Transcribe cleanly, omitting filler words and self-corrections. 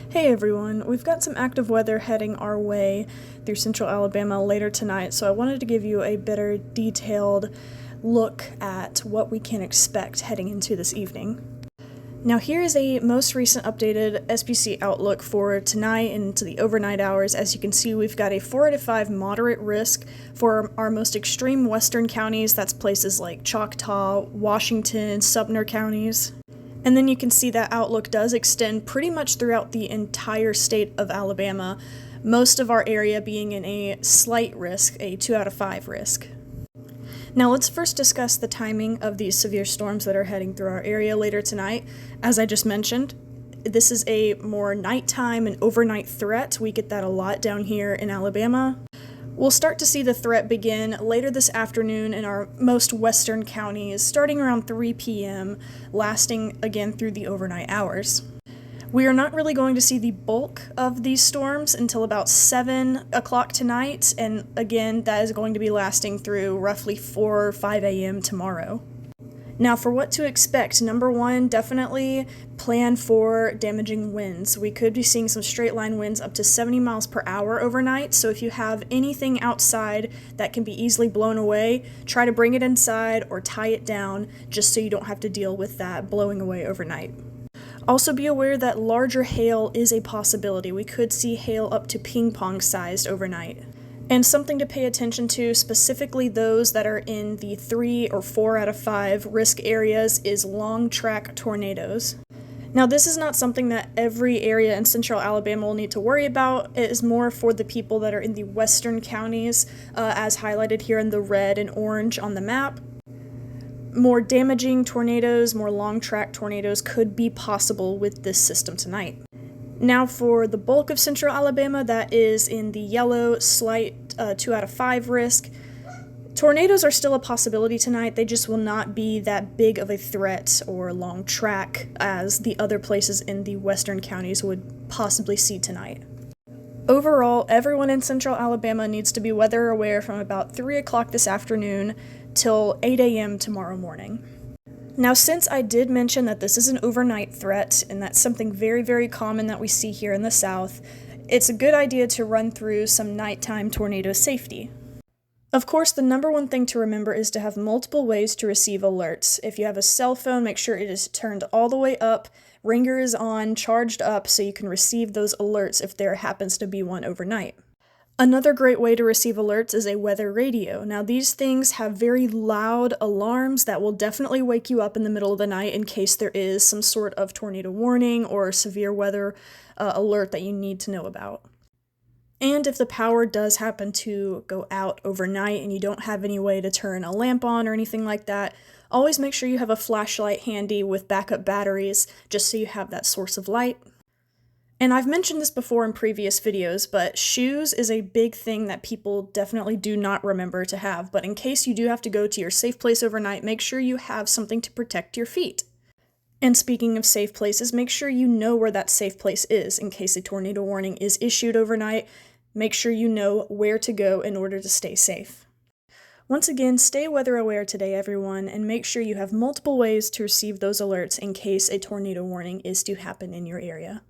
Hey everyone, we've got some active weather heading our way through central Alabama later tonight, so I wanted to give you a better detailed look at what we can expect heading into this evening. Now here is a most recent updated SPC outlook for tonight and into the overnight hours. As you can see, we've got a 4 out of 5 moderate risk for our most extreme western counties. That's places like Choctaw, Washington, Sumner counties. And then you can see that outlook does extend pretty much throughout the entire state of Alabama, most of our area being in a slight risk, a 2 out of 5 risk. Now let's first discuss the timing of these severe storms that are heading through our area later tonight. As I just mentioned, this is a more nighttime and overnight threat. We get that a lot down here in Alabama. We'll start to see the threat begin later this afternoon in our most western counties, starting around 3 p.m., lasting again through the overnight hours. We are not really going to see the bulk of these storms until about 7 o'clock tonight, and again, that is going to be lasting through roughly 4 or 5 a.m. tomorrow. Now, for what to expect, number one, definitely plan for damaging winds. We could be seeing some straight line winds up to 70 miles per hour overnight, so if you have anything outside that can be easily blown away, try to bring it inside or tie it down just so you don't have to deal with that blowing away overnight. Also be aware that larger hail is a possibility. We could see hail up to ping pong sized overnight. And something to pay attention to, specifically those that are in the 3 or 4 out of 5 risk areas, is long track tornadoes. Now, this is not something that every area in central Alabama will need to worry about. It is more for the people that are in the western counties, as highlighted here in the red and orange on the map. More damaging tornadoes, more long track tornadoes could be possible with this system tonight. Now for the bulk of central Alabama, that is in the yellow, slight 2 out of 5 risk. Tornadoes are still a possibility tonight. They just will not be that big of a threat or long track as the other places in the western counties would possibly see tonight. Overall, everyone in central Alabama needs to be weather aware from about 3 o'clock this afternoon till 8 a.m. tomorrow morning. Now, since I did mention that this is an overnight threat, and that's something very, very common that we see here in the South, it's a good idea to run through some nighttime tornado safety. Of course, the number one thing to remember is to have multiple ways to receive alerts. If you have a cell phone, make sure it is turned all the way up, ringer is on, charged up, so you can receive those alerts if there happens to be one overnight. Another great way to receive alerts is a weather radio. Now, these things have very loud alarms that will definitely wake you up in the middle of the night in case there is some sort of tornado warning or severe weather alert that you need to know about. And if the power does happen to go out overnight and you don't have any way to turn a lamp on or anything like that, always make sure you have a flashlight handy with backup batteries just so you have that source of light. And I've mentioned this before in previous videos, but shoes is a big thing that people definitely do not remember to have. But in case you do have to go to your safe place overnight, make sure you have something to protect your feet. And speaking of safe places, make sure you know where that safe place is in case a tornado warning is issued overnight. Make sure you know where to go in order to stay safe. Once again, stay weather aware today, everyone, and make sure you have multiple ways to receive those alerts in case a tornado warning is to happen in your area.